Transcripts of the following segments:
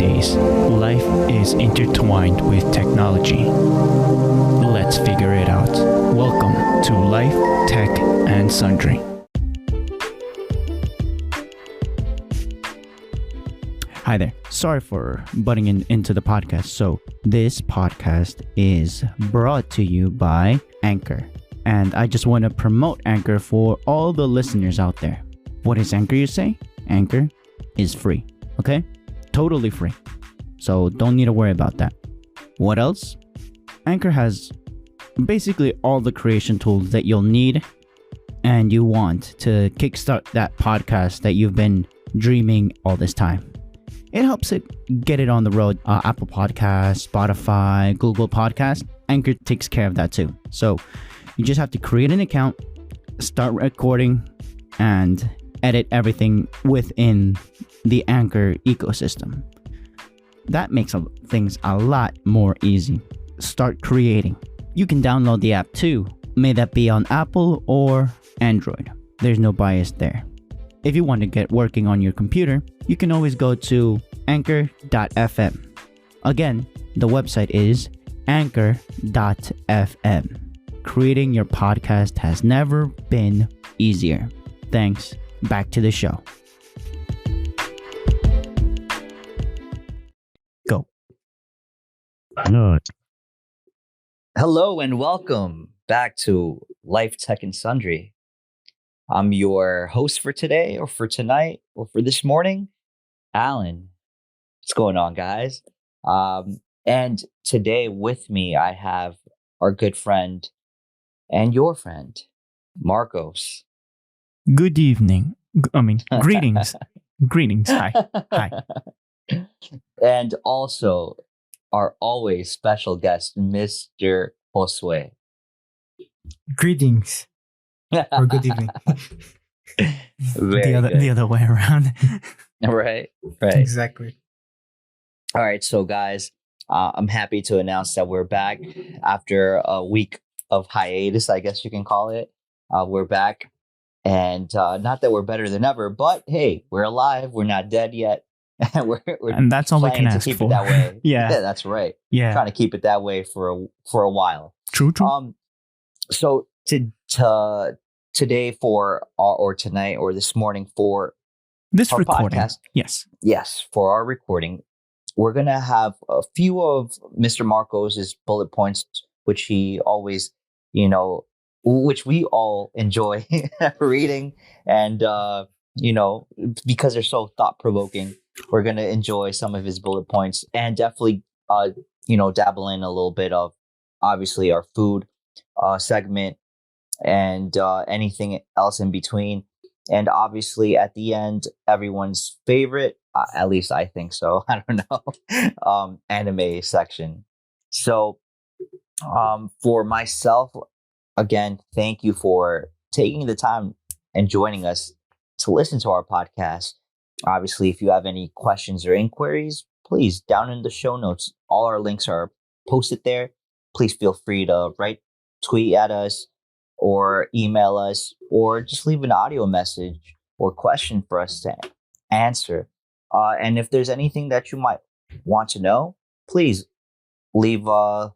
Nowadays, life is intertwined with technology. Let's figure it out. Welcome to Life, Tech, and Sundry. Hi there. Sorry for butting into the podcast. So, this podcast is brought to you by Anchor. And I just want to promote Anchor for all the listeners out there. What is Anchor, you say? Anchor is free. Okay? Totally free. So don't need to worry about that. What else? Anchor has basically all the creation tools that you'll need and you want to kickstart that podcast that you've been dreaming all this time. It helps it get it on the road. Apple Podcasts, Spotify, Google Podcasts. Anchor takes care of that too. So you just have to create an account, start recording, and edit everything within the Anchor ecosystem. That makes things a lot more easy. Start creating. You can download the app too, may that be on Apple or Android. There's no bias there. If you want to get working on your computer, you can always go to anchor.fm. Again, the website is anchor.fm. Creating your podcast has never been easier. Thanks. Back to the show. Go. No. Hello and welcome back to LifeTech and Sundry. I'm your host for today, or for tonight, or for this morning, Alan. What's going on, guys? And today with me, I have our good friend and your friend, Marcos. Good evening. Greetings. Greetings. Hi. And also our always special guest, Mr. Josue. Greetings. Or good evening. The other way around. Right. Exactly. All right. So, guys, I'm happy to announce that we're back after a week of hiatus, I guess you can call it. We're back. And not that we're better than ever, but hey, we're alive. We're not dead yet. we're and that's all we can ask keep for. It that way. Yeah, that's right. Yeah, trying to keep it that way for a while. True. So today or tonight or this morning for this our recording, podcast, yes, for our recording, we're gonna have a few of Mr. Marcos's bullet points, which he always, which we all enjoy reading, and because they're so thought provoking, we're gonna enjoy some of his bullet points and definitely dabble in a little bit of obviously our food segment and anything else in between, and obviously at the end, everyone's favorite, at least I think so, I don't know, anime section. So for myself, again, thank you for taking the time and joining us to listen to our podcast. Obviously, if you have any questions or inquiries, please, down in the show notes, all our links are posted there. Please feel free to tweet at us or email us or just leave an audio message or question for us to answer. And if there's anything that you might want to know, please leave a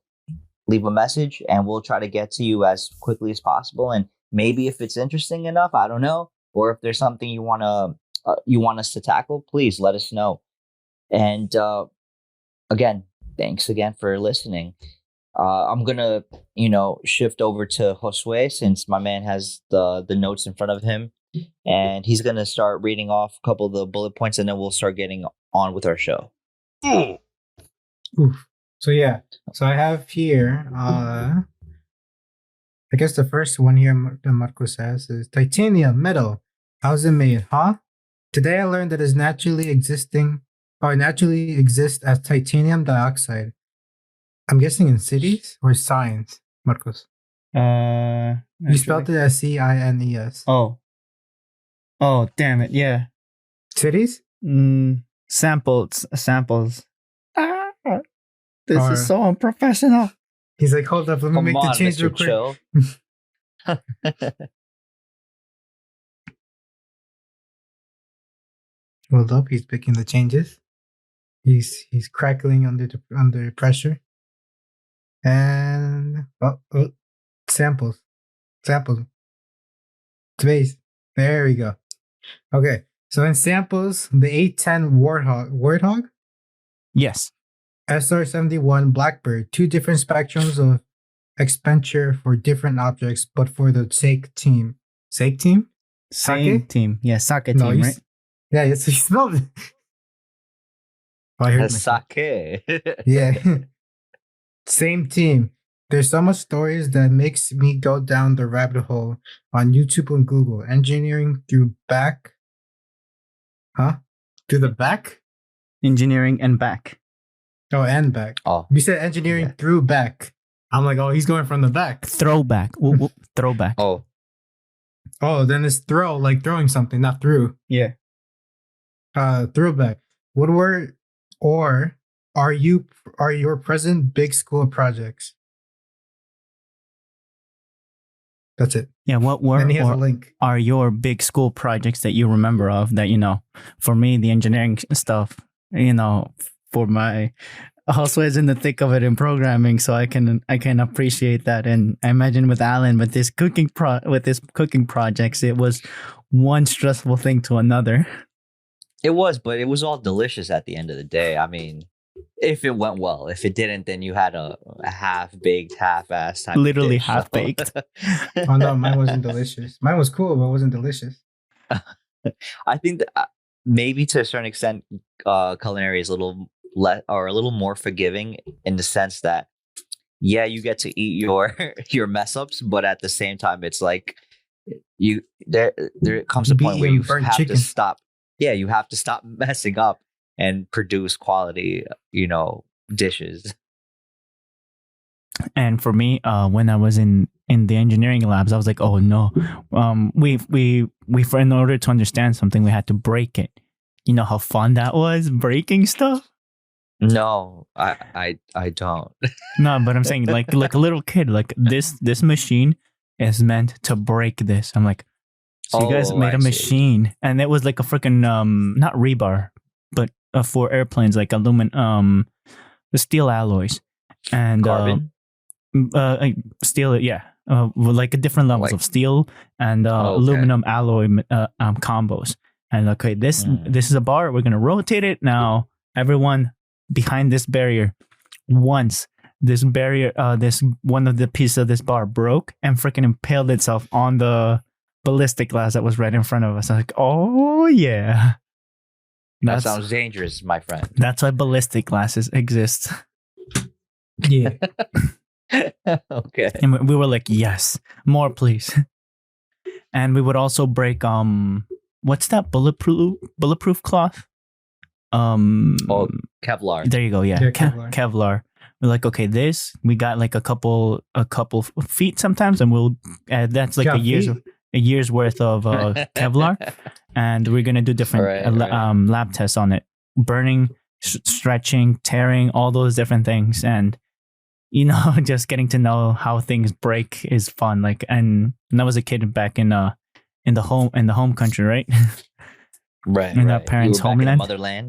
message and we'll try to get to you as quickly as possible. And maybe if it's interesting enough, I don't know, or if there's something you want us to tackle, please let us know. And again, thanks again for listening. I'm gonna shift over to Josue since my man has the notes in front of him, and he's gonna start reading off a couple of the bullet points, and then we'll start getting on with our show. Oof. So I have here, I guess the first one here that Marco says is titanium metal. How's it made, huh? Today I learned that it naturally exists as titanium dioxide. I'm guessing in cities or signs, Marcos. You spelled it as CINES. Oh, damn it! Yeah, cities. Samples. This is so unprofessional. He's like, hold up, let me make the change real quick. Hold up, he's picking the changes. He's crackling under pressure. And samples. Space. There we go. Okay. So in samples, the A10 Warthog, Yes. SR71 Blackbird, two different spectrums of expenditure for different objects, but for the sake team. Sake team? Same Sake? team. Yeah, soccer No, team, right? Yeah, it's he spelled it. Oh, I heard myself. Sake. Yeah. Same team. There's so much stories that makes me go down the rabbit hole on YouTube and Google. Engineering through back. Huh? To the back? Engineering and back. Oh, and back. Oh, You said engineering yeah. through back. I'm like, oh, he's going from the back. Throwback. Whoop, whoop, throwback. Oh, Oh, then it's throw, like throwing something, not through. Yeah. Throwback. What were or are your present big school projects? That's it. Yeah, what were Then he has a or link. are your big school projects that you remember of that, for me, the engineering stuff, for my also is in the thick of it in programming, so I can appreciate that. And I imagine with Alan, with this cooking projects, it was one stressful thing to another. it was, but it was all delicious at the end of the day. I mean, if it went well. If it didn't, then you had a half-baked, half-assed type of Literally dish, so. half-baked. Oh no, mine wasn't delicious. Mine was cool, but it wasn't delicious. I think that maybe to a certain extent, culinary is a little a little more forgiving in the sense that, yeah, you get to eat your mess ups, but at the same time, it's like there comes a point where you have to stop. Yeah, you have to stop messing up and produce quality, dishes. And for me, when I was in the engineering labs, I was like, oh no, in order to understand something, we had to break it. You know how fun that was, breaking stuff? No, I don't. No, but I'm saying like a little kid, like this machine is meant to break this. I'm like, so you guys made a machine, and it was like a freaking not rebar, but for airplanes, like the steel alloys and Carbon? steel, yeah, like different levels of steel and aluminum alloy combos. And okay, this is a bar. We're gonna rotate it now. Everyone behind this barrier. Once this barrier, this one of the pieces of this bar broke and freaking impaled itself on the ballistic glass that was right in front of us. I'm like, oh yeah, That sounds dangerous, my friend. That's why ballistic glasses exist. Yeah. Okay. And we were like, yes, more please. And we would also break what's that bulletproof cloth? Kevlar. There you go. Yeah, Kevlar. We're like, okay, we got like a couple feet sometimes, and that's like a year's worth of Kevlar, and we're gonna do different lab tests on it, burning, stretching, tearing, all those different things, and just getting to know how things break is fun. Like, and I was a kid back in the home country, right? Right. In our parents' homeland,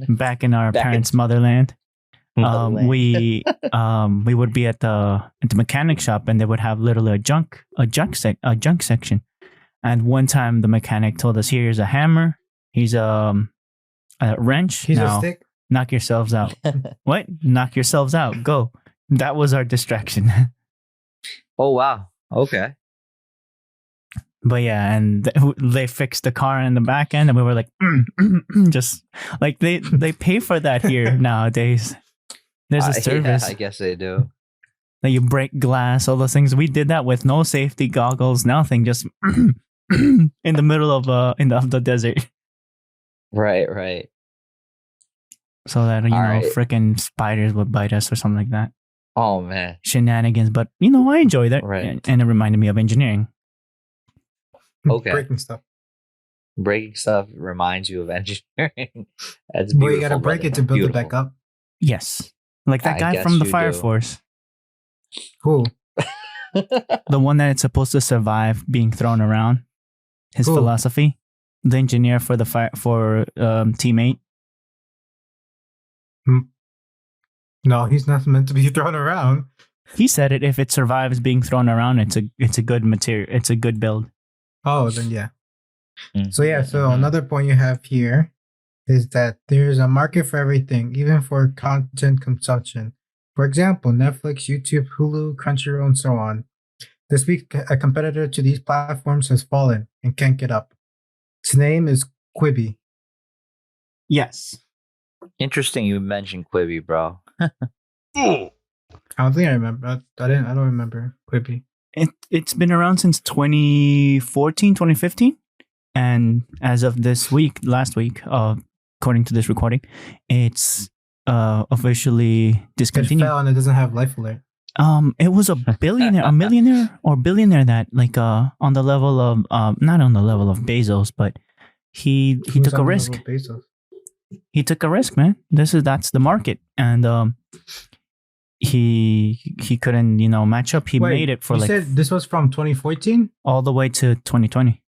back in our parents' motherland. We would be at the mechanic shop, and they would have literally a junk section. And one time the mechanic told us, "Here's a hammer. Here's a wrench. Here's a stick. Knock yourselves out." What? Knock yourselves out. Go. That was our distraction. Oh wow. Okay. But yeah, and they fixed the car in the back end, and we were like, just like they pay for that here nowadays. There's a service. Yeah, I guess they do. That you break glass, all those things. We did that with no safety goggles, nothing, just in the middle of the desert. Right. So that freaking spiders would bite us or something like that. Oh man, shenanigans. But I enjoy that, right? And it reminded me of engineering. Okay, breaking stuff reminds you of engineering. That's beautiful. But you gotta break it to build it back up. Yes, like that guy from the Fire Force. Cool. The one that it's supposed to survive being thrown around. His philosophy. The engineer for the teammate. No, he's not meant to be thrown around. He said it. If it survives being thrown around, it's a good material. It's a good build. Oh, then yeah. Mm-hmm. So another point you have here is that there's a market for everything, even for content consumption. For example, Netflix, YouTube, Hulu, Crunchyroll, and so on. This week, a competitor to these platforms has fallen and can't get up. Its name is Quibi. Yes. Interesting you mentioned Quibi, bro. I don't think I remember. I don't remember Quibi. It's been around since 2014, 2015. And as of last week, according to this recording, it's officially It discontinued. fell and it doesn't have life alert. It was a millionaire or billionaire that on the level of not on the level of Bezos, but he Who's took a on risk. level Bezos? He took a risk, man. That's the market, and he couldn't match up. He Wait, made it for you said this was from 2014? all the way to 2020.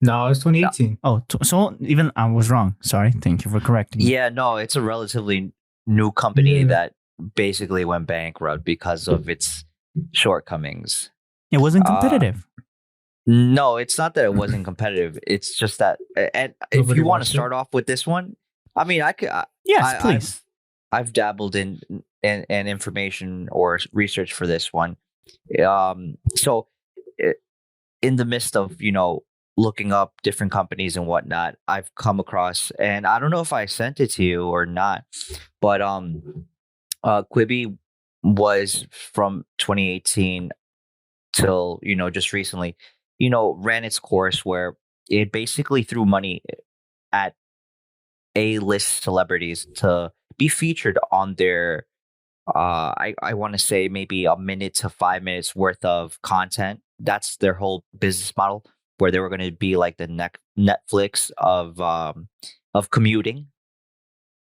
No, it's 2018. Oh, so even I was wrong. Sorry. Thank you for correcting me. Yeah, no, it's a relatively new company Yeah. that basically went bankrupt because of its shortcomings. It wasn't competitive. No, it's not that it wasn't competitive. It's just that, and if Nobody you want to watched it? start off with this one, I mean, I could. Yes, please. I've dabbled in information or research for this one. So in the midst of looking up different companies and whatnot, I've come across, and I don't know if I sent it to you or not, but Quibi was from 2018 till just recently, ran its course where it basically threw money at A-list celebrities to be featured on their I want to say maybe a minute to 5 minutes worth of content. That's their whole business model, where they were going to be like the Netflix of commuting,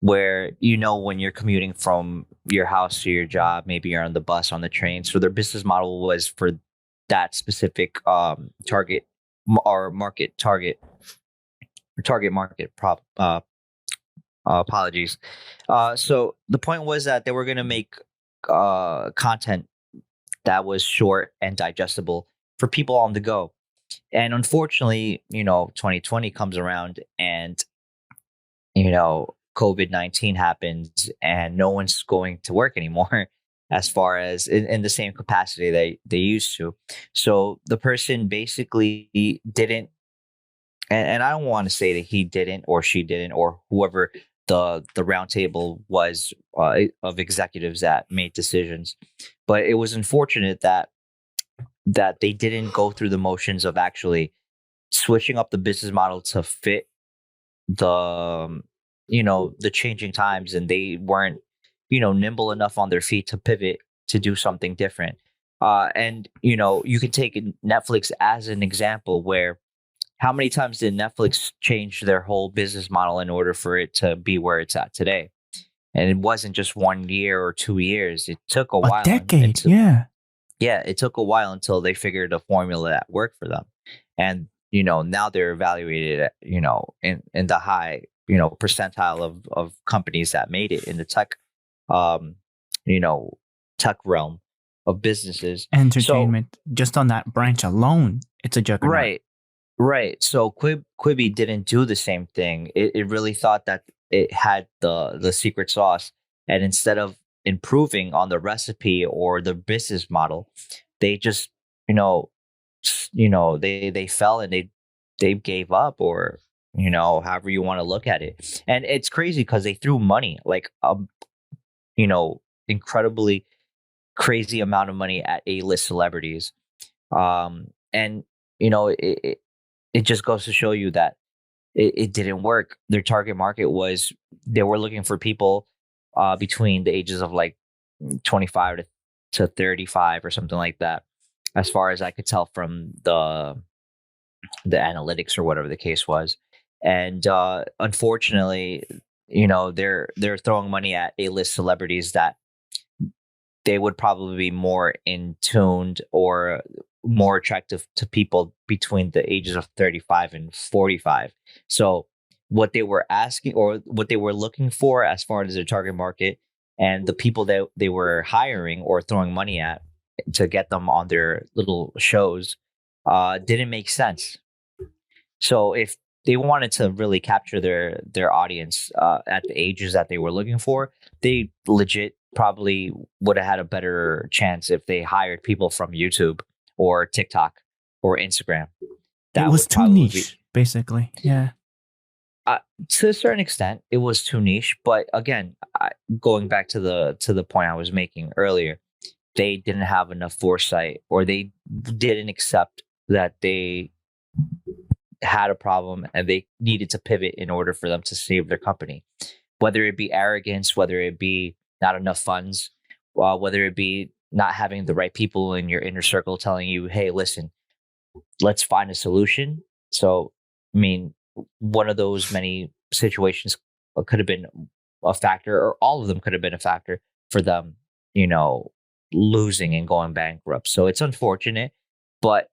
where when you're commuting from your house to your job, maybe you're on the bus, on the train. So their business model was for that specific target or market market apologies. So the point was that they were going to make content that was short and digestible for people on the go. And unfortunately, 2020 comes around and, COVID-19 happens and no one's going to work anymore as far as in the same capacity they used to. So the person basically didn't, and I don't want to say that he didn't or she didn't or whoever the roundtable was of executives that made decisions, but it was unfortunate that they didn't go through the motions of actually switching up the business model to fit the the changing times, and they weren't nimble enough on their feet to pivot to do something different. And you can take Netflix as an example, where how many times did Netflix change their whole business model in order for it to be where it's at today? And it wasn't just 1 year or 2 years. It took a while. A decade, yeah. Yeah, it took a while until they figured a formula that worked for them. And, now they're evaluated at, in the high, percentile of companies that made it in the tech, tech realm of businesses. Entertainment, just on that branch alone, it's a juggernaut. Right. So Quibi didn't do the same thing. It really thought that it had the secret sauce, and instead of improving on the recipe or the business model, they just they fell and they gave up, or however you want to look at it. And it's crazy because they threw money, like incredibly crazy amount of money at A-list celebrities, and it just goes to show you that it didn't work. Their target market was, they were looking for people between the ages of like 25 to 35 or something like that, as far as I could tell from the analytics or whatever the case was. And unfortunately, they're throwing money at A-list celebrities that they would probably be more in tuned or more attractive to people between the ages of 35 and 45. So what they were asking, or what they were looking for as far as their target market, and the people that they were hiring or throwing money at to get them on their little shows didn't make sense. So if they wanted to really capture their audience at the ages that they were looking for, they legit probably would have had a better chance if they hired people from YouTube or TikTok or Instagram. It was too niche, basically. Yeah. To a certain extent, it was too niche. But again, going back to the point I was making earlier, they didn't have enough foresight, or they didn't accept that they had a problem and they needed to pivot in order for them to save their company. Whether it be arrogance, whether it be not enough funds, whether it be not having the right people in your inner circle telling you, hey, listen, let's find a solution. So, I mean, one of those many situations could have been a factor, or all of them could have been a factor for them, losing and going bankrupt. So it's unfortunate, but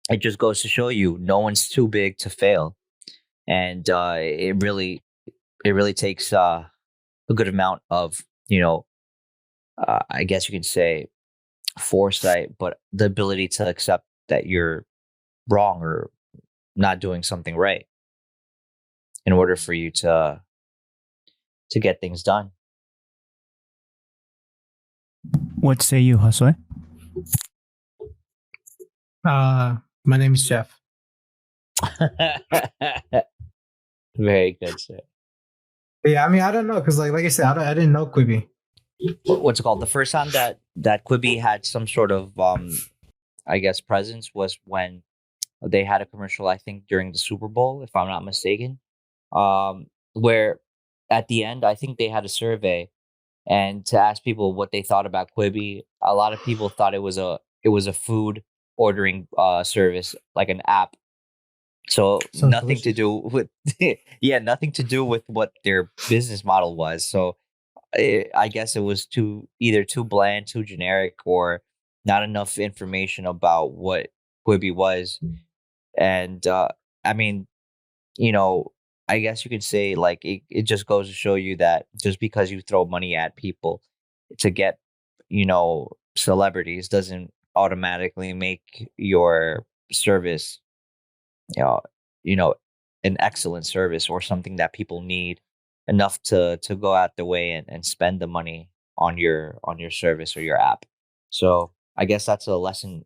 it just goes to show you no one's too big to fail. And it really takes a good amount of, I guess you can say foresight, but the ability to accept that you're wrong or not doing something right in order for you to get things done. What say you, Josue? My name is Jeff. Very good, sir. Yeah, I mean, I don't know, because like I said, I didn't know Quibi. What's it called? The first time that Quibi had some sort of I guess presence was when they had a commercial, I think during the Super Bowl, if I'm not mistaken, where at the end I think they had a survey, and to ask people what they thought about Quibi. A lot of people thought it was a food ordering service, like an app. So nothing delicious. to do with nothing to do with what their business model was. So I guess it was either too bland, too generic, or not enough information about what Quibi was. And I mean, I guess you could say like it just goes to show you that just because you throw money at people to get, celebrities doesn't automatically make your service, an excellent service or something that people need enough to go out the way and spend the money on your service or your app. So I guess that's a lesson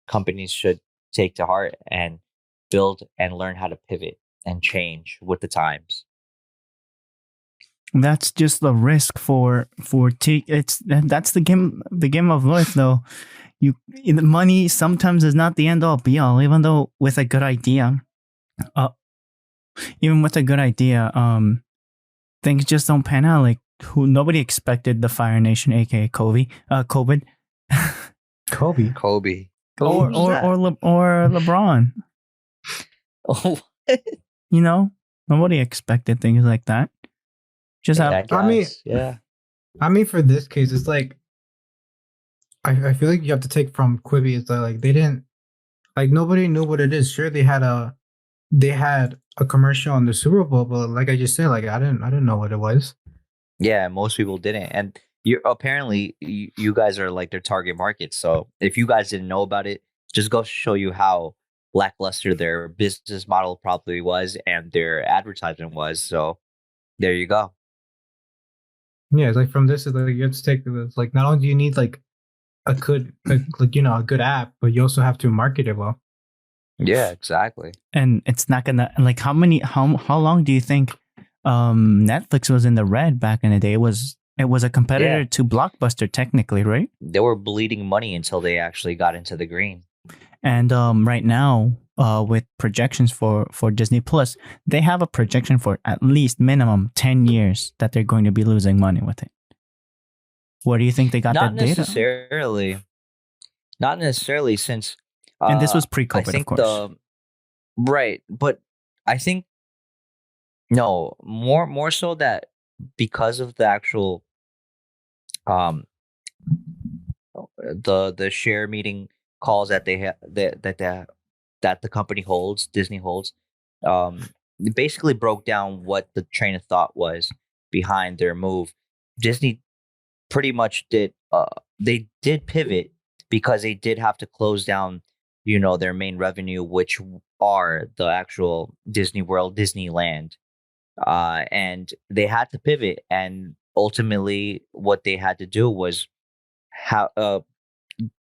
companies should take to heart and build and learn how to pivot and change with the times. That's just the risk that's the game of life, though. The money sometimes is not the end all be all, even though with a good idea, things just don't pan out. Like nobody expected the Fire Nation, aka COVID, Kobe. or LeBron. Oh, Nobody expected things like that. Just I mean, for this case, it's like I feel like you have to take from Quibi. It's like they didn't, like, nobody knew what it is. Sure, they had a commercial on the Super Bowl, but like I just said, like I didn't know what it was. Yeah, most people didn't, and you guys are like their target market. So if you guys didn't know about it, just goes to show you how lackluster their business model probably was and their advertisement was. So there you go. Yeah, it's like from this, it's like you have to take, it's like not only do you need like a good a good app, but you also have to market it well. Yeah, exactly. And it's not gonna, like, how long do you think Netflix was in the red back in the day? It was a competitor to Blockbuster, technically, right? They were bleeding money until they actually got into the green. And right now, with projections for Disney Plus, they have a projection for at least minimum 10 years that they're going to be losing money with it. Where do you think they got that data? Not necessarily, since and this was pre-COVID, of course. Right, but I think no, more so that because of the actual the share meeting calls that they have that the company holds, Disney holds, it basically broke down what the train of thought was behind their move. Disney pretty much did they did pivot because they did have to close down, their main revenue, which are the actual Disney World, Disneyland, and they had to pivot. And ultimately, what they had to do was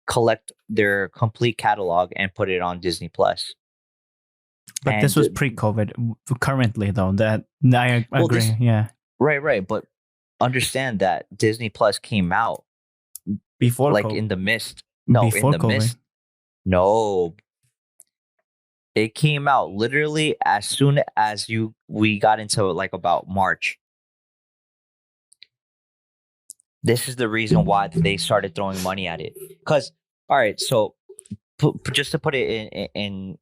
collect their complete catalog and put it on Disney Plus. But this was pre-COVID. Currently, though, that I agree. Yeah, right. But understand that Disney Plus came out before, like COVID. in the mist. No, before in the COVID. mist. No, it came out literally as soon as we got into like about March. This is the reason why they started throwing money at it. Because, all right, so just to put it in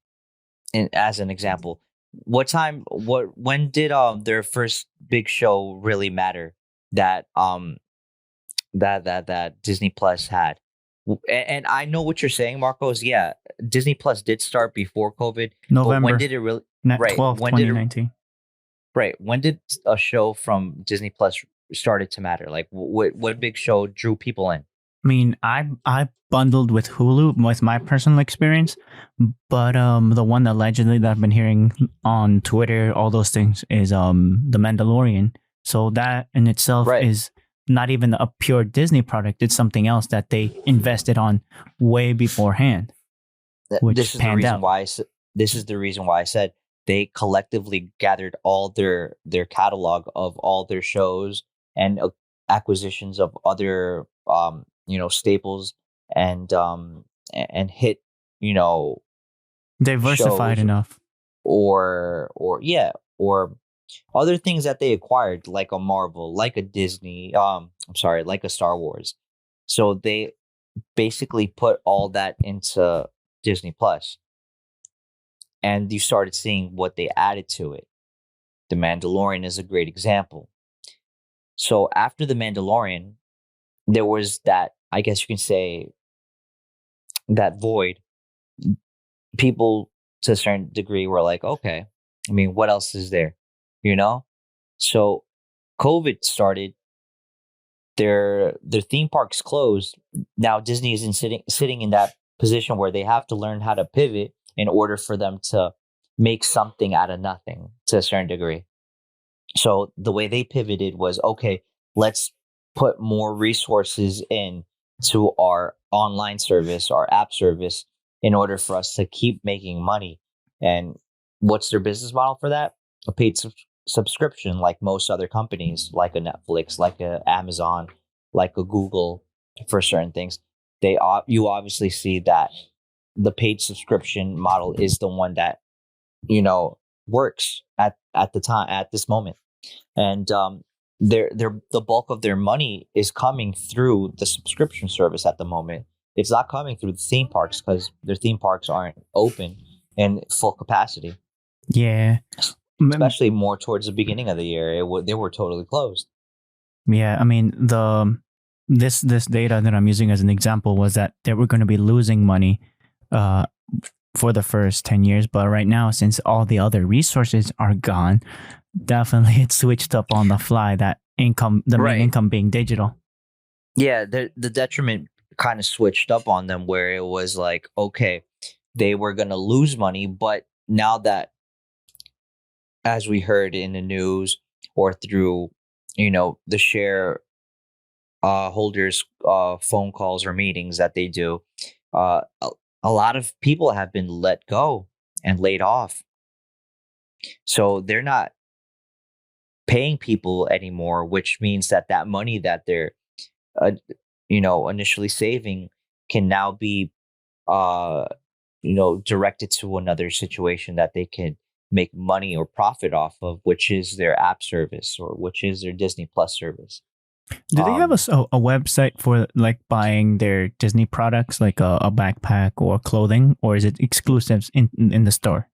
as an example, when did their first big show really matter that that Disney Plus had? And I know what you're saying, Marcos. Yeah, Disney Plus did start before COVID. November. But when did it really? Right. 12, 2019. Right. When did a show from Disney Plus started to matter? Like, what big show drew people in? I mean, I bundled with Hulu with my personal experience, but the one allegedly that I've been hearing on Twitter, all those things, is The Mandalorian. So that in itself is not even a pure Disney product. It's something else that they invested on way beforehand. This is the reason why I said they collectively gathered all their catalog of all their shows and acquisitions of other staples and hit diversified enough or other things that they acquired, like a Marvel, like a Disney, like a Star Wars. So they basically put all that into Disney Plus. And you started seeing what they added to it. The Mandalorian is a great example. So after The Mandalorian, there was that, I guess you can say, that void. People, to a certain degree, were like, okay, I mean, what else is there? So COVID started. Their theme parks closed. Now Disney is sitting in that position where they have to learn how to pivot in order for them to make something out of nothing to a certain degree. So the way they pivoted was, okay, let's put more resources in to our online service, our app service, in order for us to keep making money. And what's their business model for that? A paid subscription, like most other companies, like a Netflix, like a Amazon, like a Google, for certain things. You obviously see that the paid subscription model is the one that works at this moment, and the bulk of their money is coming through the subscription service at the moment. It's not coming through the theme parks because their theme parks aren't open in full capacity. Yeah. Especially more towards the beginning of the year, they were totally closed. Yeah, I mean, this data that I'm using as an example was that they were going to be losing money for the first 10 years, but right now, since all the other resources are gone, definitely it switched up on the fly. That income, the main income being digital. Yeah, the detriment kind of switched up on them, where it was like, okay, they were going to lose money, but now that, as we heard in the news or through, the share holders phone calls or meetings that they do, a lot of people have been let go and laid off. So they're not paying people anymore, which means that money that they're, initially saving can now be, directed to another situation that they can make money or profit off of, which is their app service or which is their Disney Plus service. Do they have a website for like buying their Disney products, like a backpack or clothing, or is it exclusives in the store?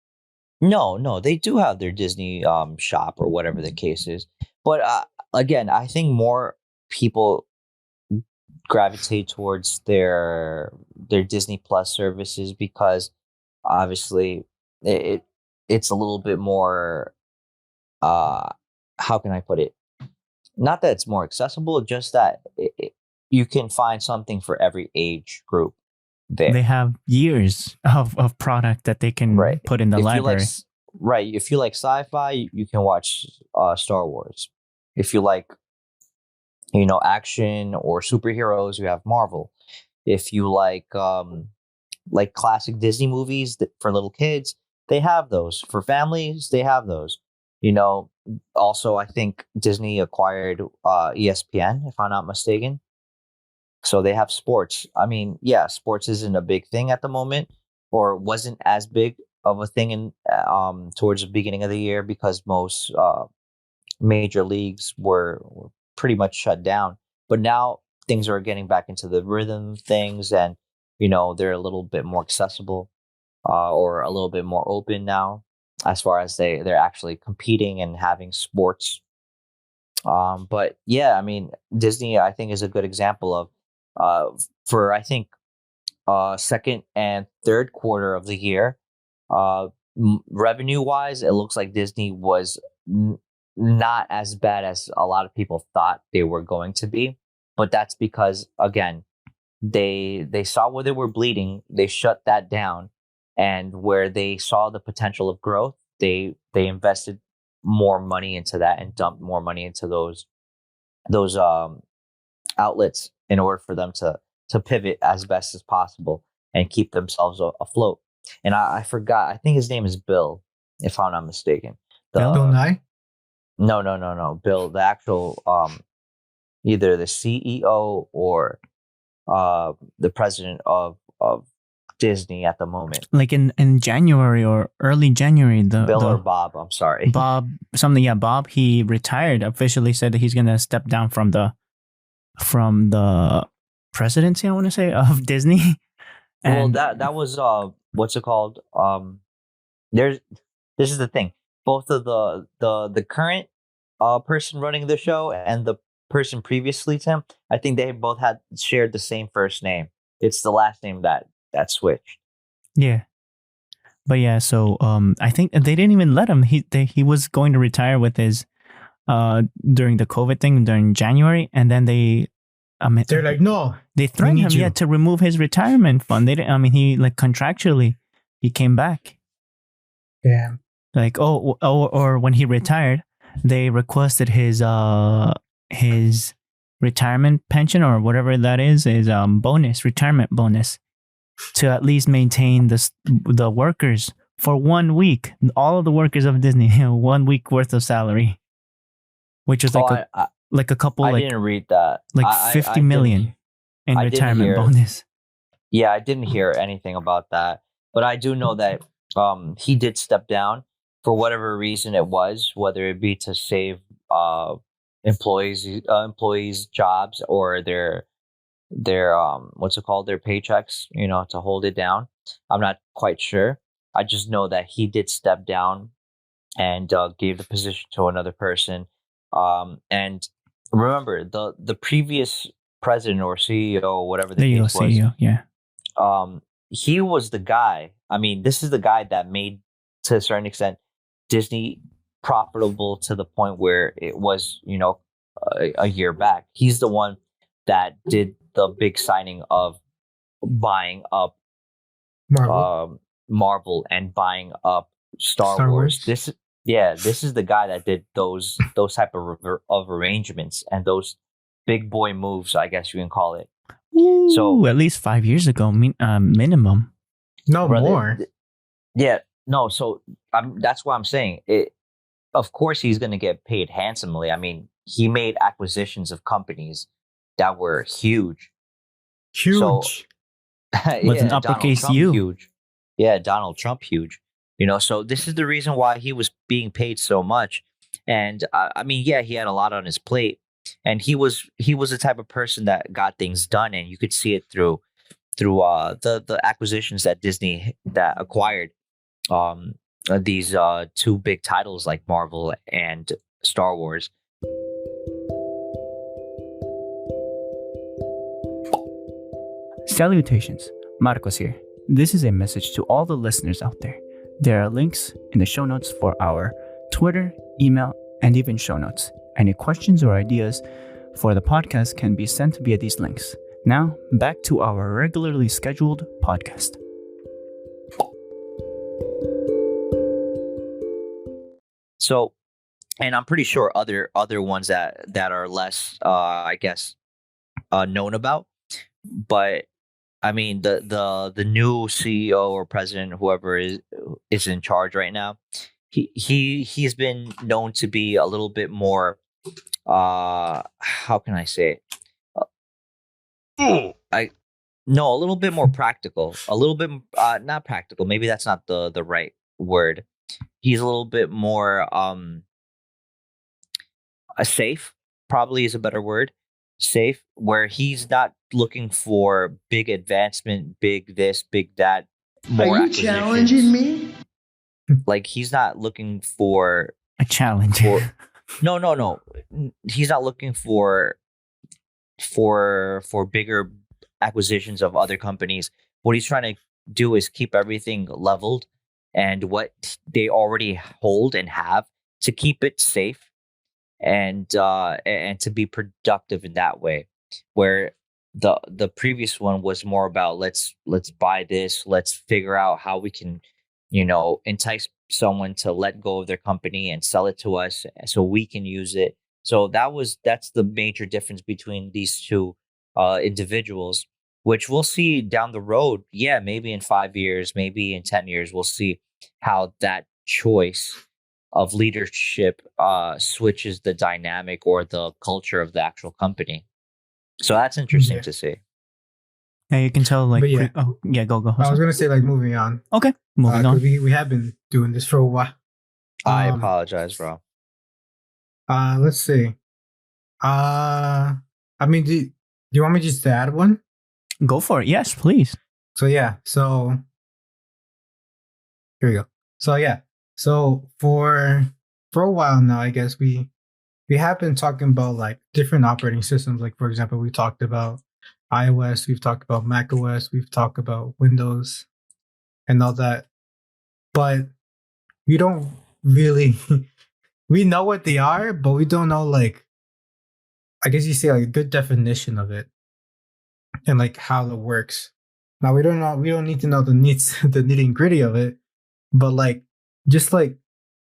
No, they do have their Disney shop or whatever the case is. But again, I think more people gravitate towards their Disney Plus services because obviously it's a little bit more, how can I put it? Not that it's more accessible, just that you can find something for every age group there. They have years of product that they can Right. put in the If library. if you like sci-fi, you can watch Star Wars. If you like, action or superheroes, you have Marvel. If you like classic Disney movies for little kids, they have those. For families, they have those. Also, I think Disney acquired ESPN, if I'm not mistaken. So they have sports. I mean, yeah, sports isn't a big thing at the moment, or wasn't as big of a thing in towards the beginning of the year, because most major leagues were pretty much shut down. But now things are getting back into the rhythm things, and they're a little bit more accessible, or a little bit more open now, as far as they're actually competing and having sports. But yeah, I mean, Disney, I think, is a good example of for, I think, second and third quarter of the year, revenue wise, it looks like Disney was not as bad as a lot of people thought they were going to be. But that's because, again, they saw where they were bleeding, they shut that down, and where they saw the potential of growth, they invested more money into that and dumped more money into those outlets in order for them to pivot as best as possible and keep themselves afloat. And I forgot, I think his name is Bill, if I'm not mistaken. Bill Nye? No. Bill, the actual either the CEO or the president of Disney at the moment. Like in January or early January, Bill or Bob, I'm sorry. Bob, something, yeah, Bob, he retired, officially said that he's going to step down from the presidency, I want to say, of Disney. And well, that was what's it called? This is the thing. Both of the current person running the show and the person previously to him, I think they both had shared the same first name. It's the last name that switched. Yeah. But yeah, so I think they didn't even let him. He was going to retire with his during the COVID thing during January, and then they're like, no, they threatened him to remove his retirement fund. They didn't. I mean, he contractually he came back. Yeah. Like or when he retired, they requested his retirement pension or whatever that is retirement bonus, to at least maintain the workers for 1 week. All of the workers of Disney, 1 week worth of salary, which is like a couple. I didn't read that. Like 50 million in retirement bonus. Yeah, I didn't hear anything about that, but I do know that he did step down for whatever reason it was, whether it be to save employees jobs, or their what's it called, their paychecks, to hold it down. I'm not quite sure. I just know that he did step down and gave the position to another person. And remember, the previous president or CEO, whatever the case was, CEO, yeah. He was the guy. I mean, this is the guy that made, to a certain extent, Disney profitable to the point where it was, a year back. He's the one that did the big signing of buying up Marvel and buying up Star Wars. This is the guy that did those type of arrangements and those big boy moves, I guess you can call it. Ooh, so at least 5 years ago, minimum. No, more. Yeah, no. So that's why I'm saying it. Of course, he's going to get paid handsomely. I mean, he made acquisitions of companies that were huge. So, with an uppercase U. Huge. Yeah, Donald Trump huge. So this is the reason why he was being paid so much. And I mean, yeah, he had a lot on his plate, and he was the type of person that got things done, and you could see it through the acquisitions that Disney that acquired these two big titles like Marvel and Star Wars. Salutations, Marcos here. This is a message to all the listeners out there. There are links in the show notes for our Twitter, email, and even show notes. Any questions or ideas for the podcast can be sent via these links. Now, back to our regularly scheduled podcast. So, and I'm pretty sure other ones that are less, I guess, known about. But I mean, the new CEO or president, whoever is in charge right now, he's been known to be a little bit more, how can I say it? A little bit more practical, a little bit not practical. Maybe that's not the right word. He's a little bit more safe, probably is a better word. Safe, where he's not looking for big advancement, big this, big that, more Are you acquisitions. challenging me? Like, he's not looking for A challenge. no. He's not looking for bigger acquisitions of other companies. What he's trying to do is keep everything leveled, and what they already hold and have, to keep it safe, and to be productive in that way. Where the previous one was more about let's buy this, let's figure out how we can, entice someone to let go of their company and sell it to us so we can use it. So that's the major difference between these two individuals, which we'll see down the road. Yeah, maybe in 5 years, maybe in 10 years, we'll see how that choice of leadership switches the dynamic or the culture of the actual company. So that's interesting to see. Yeah, you can tell, like, But yeah. Go. I was gonna say, like, moving on. Okay, moving on. We have been doing this for a while. I apologize, bro. Let's see. I mean, do you want me just to add one? Go for it. Yes, please. So yeah, so here we go. So yeah, so for a while now, I guess we have been talking about like different operating systems. Like, for example, we talked about iOS, we've talked about Mac OS, we've talked about Windows, and all that. But we don't really we know what they are, but we don't know, like, I guess you say, like, a good definition of it and like how it works. Now we don't need to know the nitty gritty of it, but like just like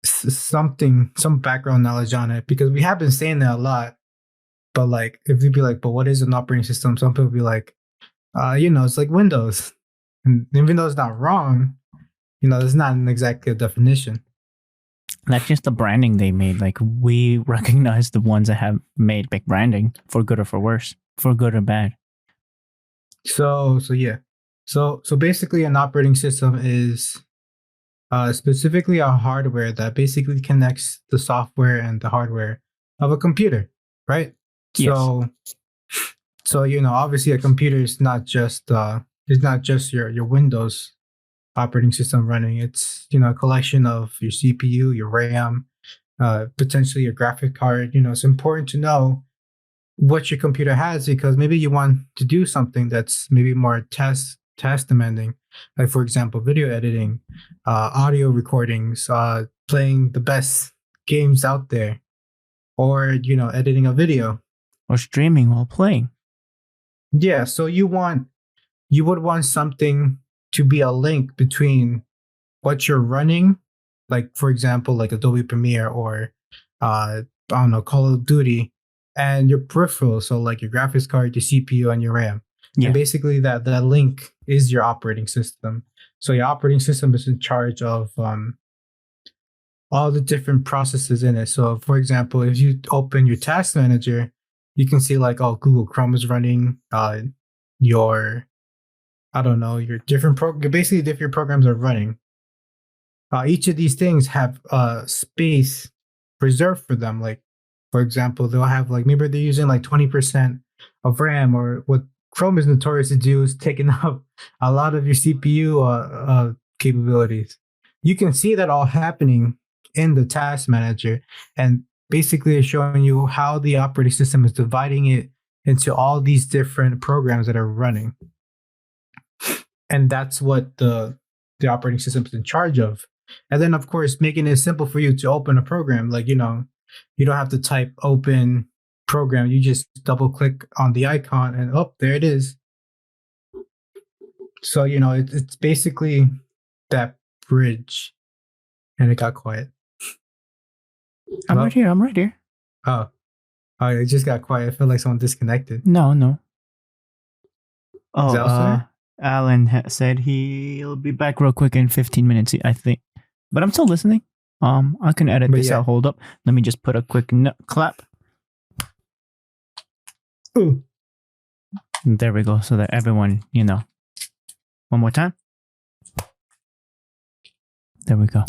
some background knowledge on it, because we have been saying that a lot. But like, if you'd be like, but what is an operating system? Some people be like, it's like Windows. And even though it's not wrong, there's not an exact definition. That's just the branding they made. Like, we recognize the ones that have made big branding, for good or for worse, for good or bad. So yeah. So basically, an operating system is specifically a hardware that basically connects the software and the hardware of a computer, right? Yes. So obviously a computer is not just your Windows operating system running. It's a collection of your CPU, your RAM, potentially your graphic card. It's important to know what your computer has, because maybe you want to do something that's maybe more task demanding, like, for example, video editing, audio recordings, playing the best games out there, or editing a video, Or streaming while playing. Yeah, so you would want something to be a link between what you're running, like, for example, like Adobe Premiere or I don't know, Call of Duty, and your peripherals, so like your graphics card, your CPU, and your RAM. Yeah. And basically that link is your operating system. So your operating system is in charge of all the different processes in it. So, for example, if you open your task manager, you can see like, oh, Google Chrome is running, your basically different programs are running. Each of these things have space reserved for them. Like, for example, they'll have, like, maybe they're using like 20% of RAM, or what Chrome is notorious to do is taking up a lot of your CPU capabilities. You can see that all happening in the task manager, and basically it's showing you how the operating system is dividing it into all these different programs that are running. And that's what the operating system is in charge of. And then, of course, making it simple for you to open a program. Like, you don't have to type open program, you just double click on the icon and there it is. So, it's basically that bridge. And it got quiet. I'm right here. Oh, it just got quiet. I feel like someone disconnected. No. Oh, Alan said he'll be back real quick in 15 minutes, I think. But I'm still listening. I can edit this out. Hold up. Let me just put a quick clap. Ooh. There we go. So that everyone, one more time. There we go.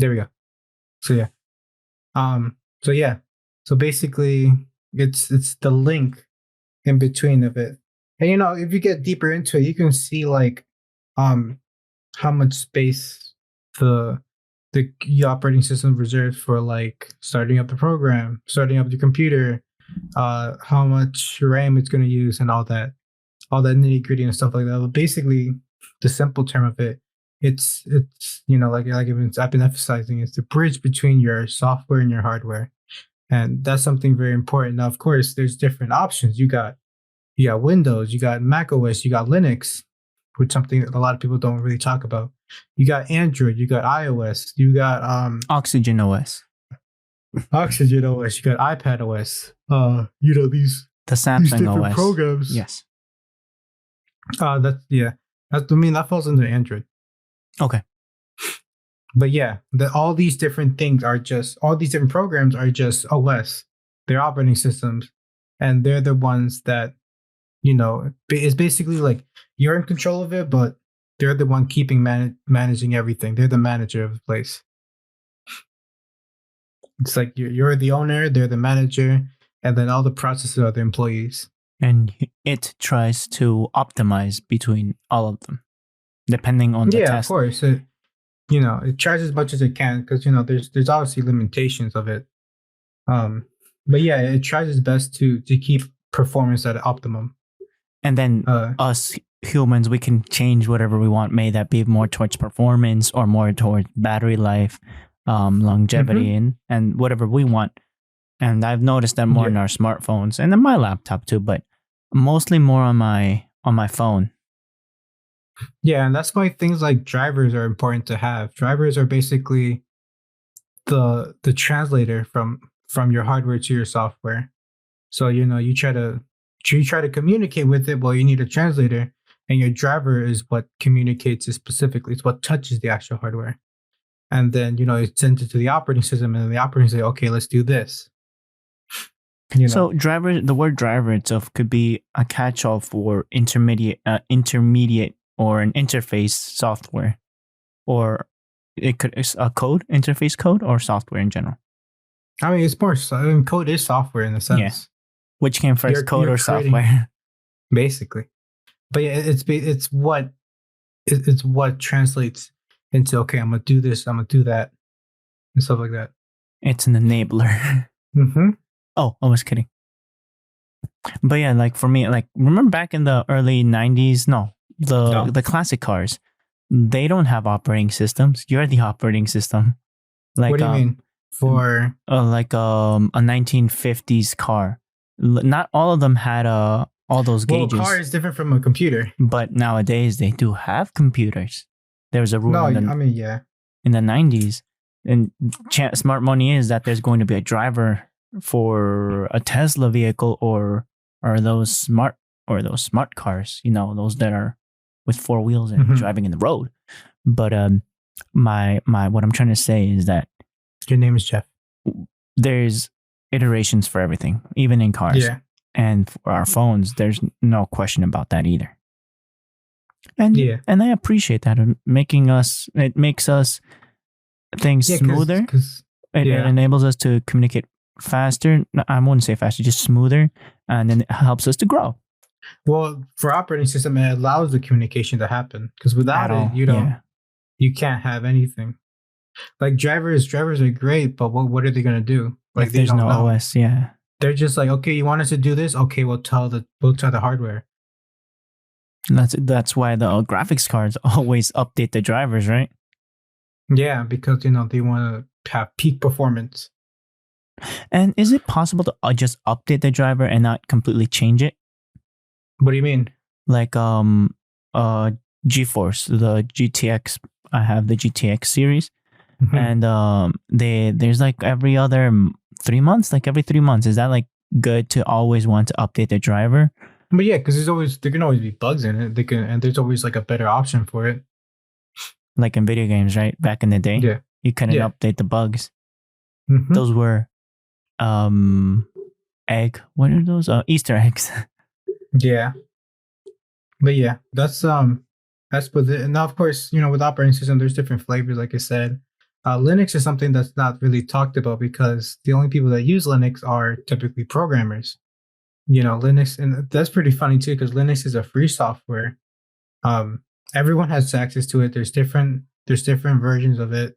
So basically it's the link in between of it. And if you get deeper into it, you can see like how much space the operating system reserves for like starting up the program, starting up the computer, how much RAM it's going to use, and all that nitty gritty and stuff like that. But basically, the simple term of it, it's like I've been emphasizing, it's the bridge between your software and your hardware, and that's something very important. Now, of course, there's different options. You got Windows, you got Mac OS, you got Linux, which is something that a lot of people don't really talk about. You got Android, you got iOS, you got Oxygen OS. Oxygen OS, you got iPad OS. These the Samsung OS programs. Yes. That falls under Android. Okay. But all these different programs are just OS. They're operating systems, and they're the ones that it's basically like you're in control of it, but they're the one managing everything. They're the manager of the place. It's like you're the owner, they're the manager, and then all the processes are the employees. And it tries to optimize between all of them, depending on the test. Yeah, of course. It tries as much as it can because there's obviously limitations of it. But it tries its best to keep performance at optimum. And then us humans, we can change whatever we want. May that be more towards performance or more towards battery life, longevity, and whatever we want. And I've noticed that more in our smartphones and in my laptop too, but mostly more on my phone. Yeah, and that's why things like drivers are important to have. Drivers are basically the translator from your hardware to your software. So you try to communicate with it, well, you need a translator, and your driver is what communicates it specifically. It's what touches the actual hardware, and then it sends it to the operating system, and then the operating system say, okay, let's do this. So the word driver itself could be a catch-all for intermediate or an interface software, or it could a interface code or software in general. I mean, it's more. Code is software in a sense. Yeah. Which came first, code or software? Basically, but it's what translates into, okay, I'm gonna do this, I'm gonna do that, and stuff like that. It's an enabler. Mm-hmm. Oh, I was kidding. But like for me, like remember back in the early 90s? The classic cars, they don't have operating systems. You're the operating system. Like, what do you mean? For like a 1950s car. Not all of them had all those gauges. Well, a car is different from a computer. But nowadays they do have computers. There's a rule. In the 90s, and smart money is that there's going to be a driver for a Tesla vehicle or those smart cars. Those that are with four wheels and driving in the road. But my what I'm trying to say is that your name is Jeff. There's iterations for everything, even in cars. Yeah. And for our phones, there's no question about that either. And I appreciate that. It makes us things smoother. It enables us to communicate faster. I wouldn't say faster, just smoother. And then it helps us to grow. Well, for operating system, it allows the communication to happen. Because without it, you can't have anything. Like drivers are great, but what are they going to do? Like there's no OS, They're just like, okay, you want us to do this? Okay, we'll tell the hardware. That's why the graphics cards always update the drivers, right? Yeah, because they want to have peak performance. And is it possible to just update the driver and not completely change it? What do you mean? Like GeForce, the GTX. I have the GTX series, and there's like every other 3 months, like every 3 months. Is that like good to always want to update the driver? But yeah, because there can always be bugs in it. And there's always like a better option for it. Like in video games, right? Back in the day, Yeah, you couldn't Yeah. update the bugs. Mhm. Those were what are those? Easter eggs. Yeah. But yeah, that's with it. And now of course, with operating system, there's different flavors. Like I said, Linux is something that's not really talked about because the only people that use Linux are typically programmers. Linux, and that's pretty funny too because Linux is a free software. Everyone has access to it. There's different versions of it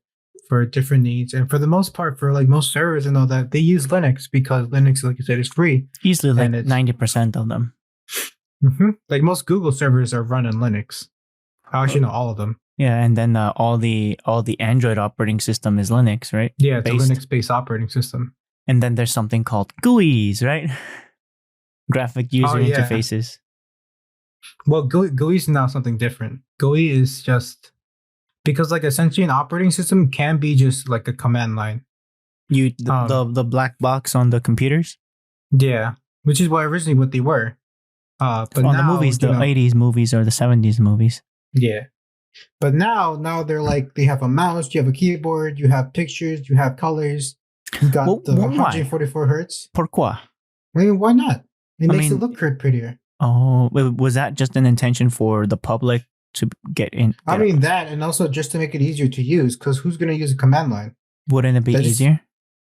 for different needs, and for the most part, for like most servers and all that, they use Linux because Linux, like you said, is free. Easily like And it's- 90% of them. Like most Google servers are run on Linux. I actually know all of them. Yeah, and then all the Android operating system is Linux, right? Yeah, it's Based. a Linux-based operating system. And then there's something called GUIs, right? Graphic user yeah. interfaces. Well, GUI is now something different. GUI is just because, like, essentially, an operating system can be just like a command line. The black box on the computers. Yeah, which is originally what they were. But on now, the movies, the 80s movies or the 70s movies. Yeah, but now they're like they have a mouse, you have a keyboard, you have pictures, you have colors. You got the why? 144 hertz. Pourquoi? I mean, why not? It makes mean- it look prettier. Oh, was that just an intention for the public to get in? I mean that, and also just to make it easier to use, because who's going to use a command line? Wouldn't it be that is- easier?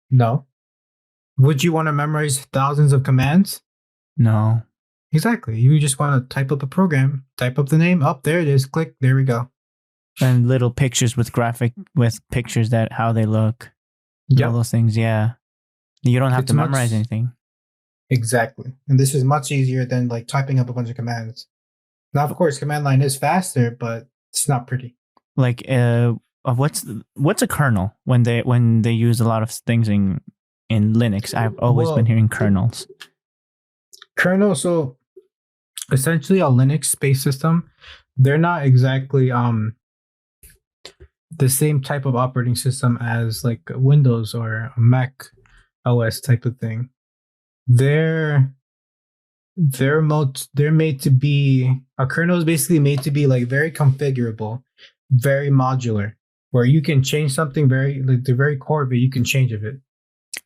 No. Would you want to memorize thousands of commands? No. Exactly. You just want to type up a program, type up the name. Up there it is. Click. There we go. And little pictures with pictures that how they look. Yep. All those things. Yeah. You don't have It's to memorize much- anything. Exactly. And this is much easier than like typing up a bunch of commands. Now, of course, command line is faster, but it's not pretty. Like, what's a kernel when they use a lot of things in Linux? I've always Well- been hearing kernels. Kernel, so essentially a Linux-based system, they're not exactly the same type of operating system as like Windows or a Mac OS type of thing. They're made to be a kernel is basically made to be like very configurable, very modular, where you can change something the very core of it, you can change of it.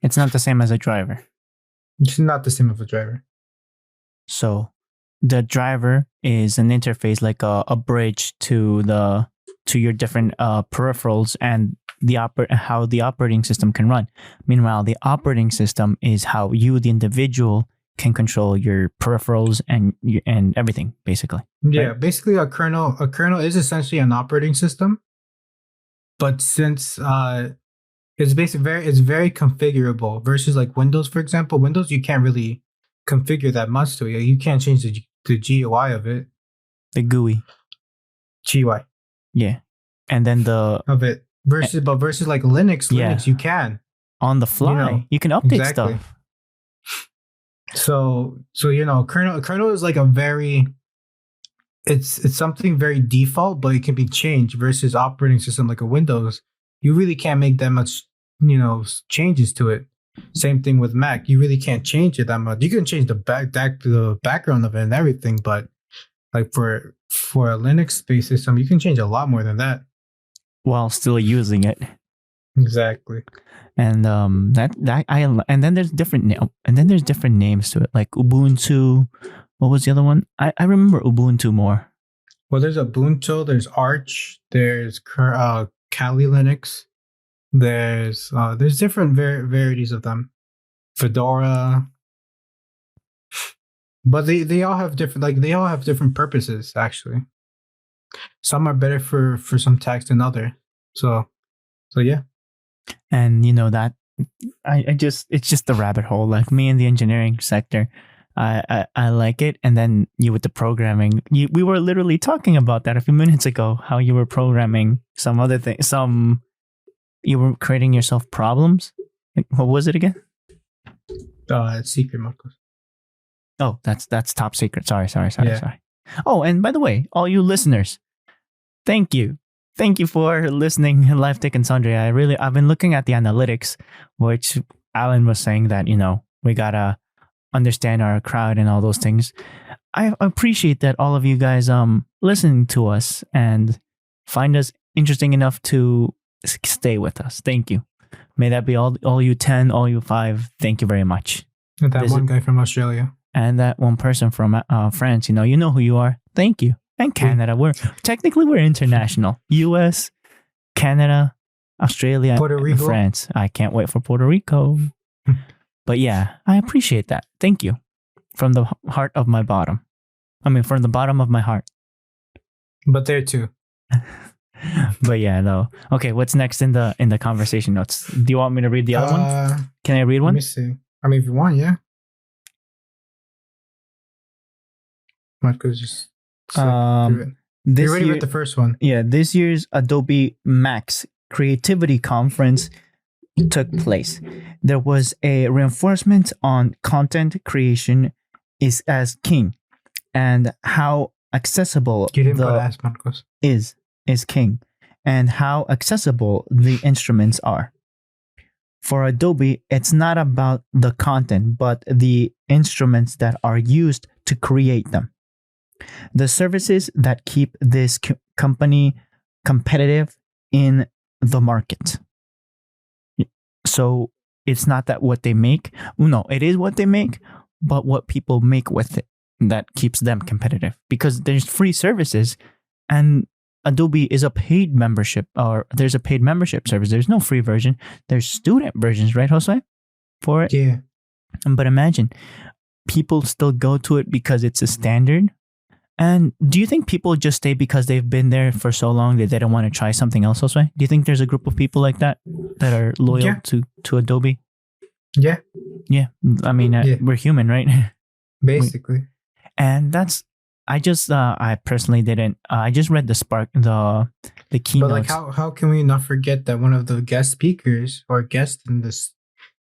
It's not the same as a driver. It's not the same of a driver. So the driver is an interface, like a bridge to your different peripherals and how the operating system can run. Meanwhile, the operating system is how you, the individual, can control your peripherals and everything, basically. Yeah, Right? basically a kernel is essentially an operating system, but since it's very configurable versus like Windows, for example. Windows, you can't really configure that much to it. You can't change the GUI of it. The GUI. GUI Yeah. And then of it versus like Linux, Yeah. you can. on the fly, you can update exactly. stuff. So kernel is like it's something very default, but it can be changed versus operating system like a Windows. You really can't make that much, changes to it. Same thing with Mac. You really can't change it that much. You can change the background of it and everything, but like for a Linux-based system, you can change a lot more than that. While still using it. Exactly. And and then there's different names to it, like Ubuntu. What was the other one? I remember Ubuntu more. Well, there's Ubuntu, there's Arch, there's Kali Linux, there's different varieties of them, Fedora, but they all have different purposes actually. Some are better for some tasks than other. So yeah. And that it's just the rabbit hole. Like me in the engineering sector, I like it. And then you with the programming, we were literally talking about that a few minutes ago. How you were programming some other thing, you were creating yourself problems. What was it again? It's secret, Marcos. Oh, that's top secret. Sorry. Yeah. Oh, and by the way, all you listeners, thank you. Thank you for listening to LifeTech and Sundry. I've been looking at the analytics, which Alan was saying that, we gotta understand our crowd and all those things. I appreciate that all of you guys listen to us and find us interesting enough to stay with us. Thank you. May that be all you 10, all you 5. Thank you very much. And that one guy from Australia. And that one person from France, you know who you are. Thank you. And Canada. We're international. US, Canada, Australia, Puerto Rico. and France. I can't wait for Puerto Rico. But yeah, I appreciate that. Thank you. From the heart of my bottom. From the bottom of my heart. But there too. But yeah, no. Okay, what's next in the conversation notes? Do you want me to read the other one? Can I read one? Let me see. If you want, yeah. Marco's just you already read the first one. Yeah, this year's Adobe Max Creativity Conference took place. There was a reinforcement on content creation is as king, and how accessible You didn't ask Marcos. is king, and how accessible the instruments are. For Adobe, it's not about the content, but the instruments that are used to create them. The services that keep this company competitive in the market. So it's not that what they make. No, it is what they make, but what people make with it that keeps them competitive. Because there's free services, and Adobe is a paid membership, or there's a paid membership service. There's no free version. There's student versions, right, Jose? For it? Yeah. But imagine, people still go to it because it's a standard. And do you think people just stay because they've been there for so long that they don't want to try something else, Jose? Do you think there's a group of people like that are loyal to Adobe? Yeah. Yeah. We're human, right? Basically. And that's, I personally didn't. I just read the keynotes. But how can we not forget that one of the guest speakers or guests in this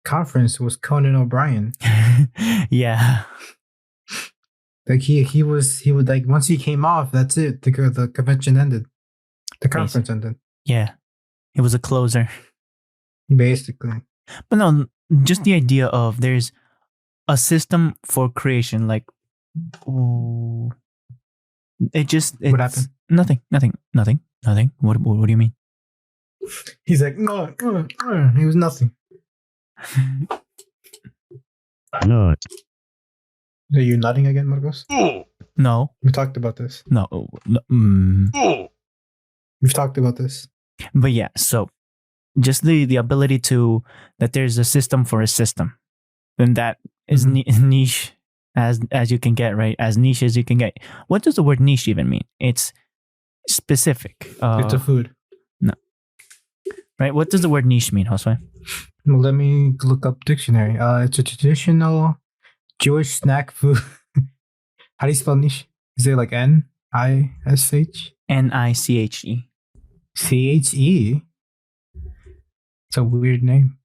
conference was Conan O'Brien? Yeah. He was once he came off, that's it. The convention ended. The conference ended. Yeah. It was a closer. Basically. But no, just the idea of there's a system for creation, what happened? Nothing. What do you mean? He's like, no, he was nothing. No. Are you nodding again, Marcos? No. We talked about this. No. We've talked about this. But yeah, so just the ability that there's a system for a system. And that is niche as you can get, right? As niche as you can get. What does the word niche even mean? It's specific. It's a food. No. Right? What does the word niche mean, Josue? Well, let me look up dictionary. It's a traditional Jewish snack food. How do you spell niche? Is it like N-I-S-H? N-I-C-H-E. C-H-E? It's a weird name.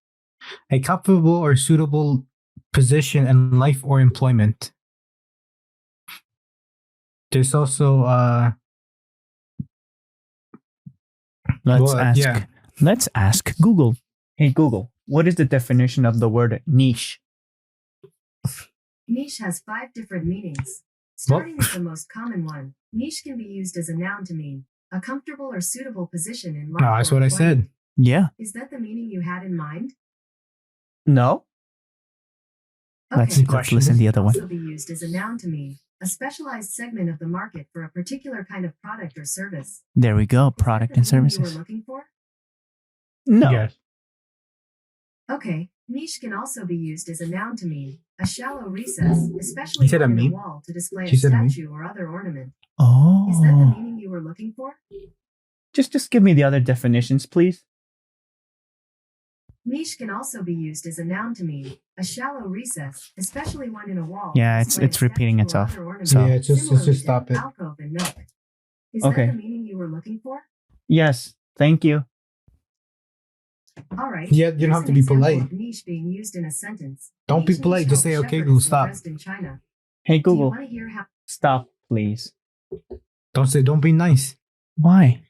A comfortable or suitable position in life or employment. There's also Let's ask Google. Hey Google, what is the definition of the word niche? Niche has 5 different meanings. Starting with the most common one, niche can be used as a noun to mean a comfortable or suitable position in life. No, that's what I said. Yeah. Is that the meaning you had in mind? No. Let's listen to the other one. It can also be used as a noun to mean a specialized segment of the market for a particular kind of product or service. There we go. Product and services. You were looking for? No. Yes. Okay. Niche can also be used as a noun to mean a shallow recess, especially on a wall to display She a said statue or other ornament. Oh. Is that the meaning you were looking for? Just give me the other definitions, please. Niche can also be used as a noun to mean a shallow recess, especially one in a wall. Yeah, it's repeating itself. So. Yeah, just stop it. Alcove and nook. Is Okay. that the meaning you were looking for? Yes, thank you. All right. Yeah, you don't here's have to an be example polite. of niche being used in a sentence. Don't be A10 polite. Just say, Shepherd okay, is Google, stop. impressed in China. Hey Do you Google, want to hear how? stop, please. Don't be nice. Why?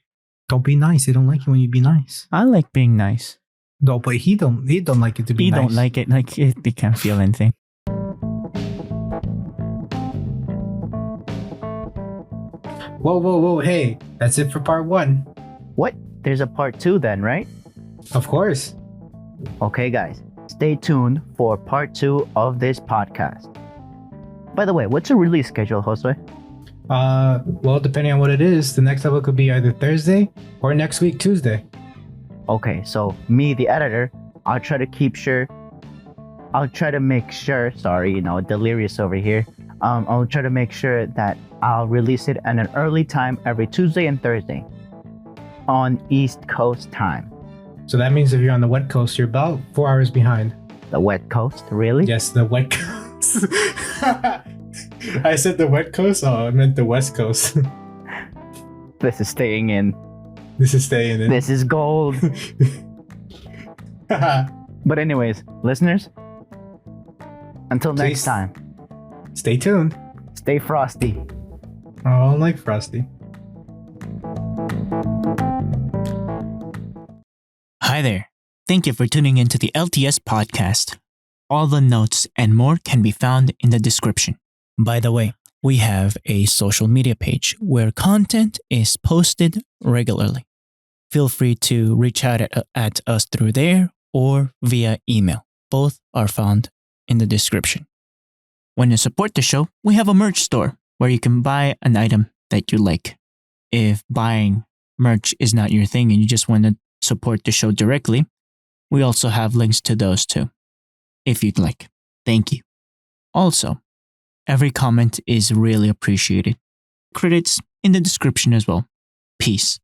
Don't be nice. They don't like it when you be nice. I like being nice. No, but he don't like it to be He nice. don't like it. Like he can't feel anything. Whoa. Hey, that's it for part 1. What? There's a part 2 then, right? Of course. Okay, guys, stay tuned for part 2 of this podcast. By the way, what's a release schedule, Josue? Well, depending on what it is, the next episode could be either Thursday or next week, Tuesday. Okay, so me, the editor, I'll try to make sure, delirious over here. I'll try to make sure that I'll release it at an early time every Tuesday and Thursday on East Coast time. So that means if you're on the West Coast, you're about 4 hours behind. The West Coast, really? Yes, the West Coast. I said the West Coast? Oh, I meant the West Coast. This is staying in. This is staying in. This is gold. But anyways, listeners, until next Please. time, Stay tuned. stay frosty. Oh, I don't like Frosty. Hi there. Thank you for tuning into the LTS podcast. All the notes and more can be found in the description. By the way, we have a social media page where content is posted regularly. Feel free to reach out at us through there or via email. Both are found in the description. When you support the show, we have a merch store where you can buy an item that you like. If buying merch is not your thing and you just want to support the show directly, we also have links to those too, if you'd like. Thank you. Also, every comment is really appreciated. Credits in the description as well. Peace.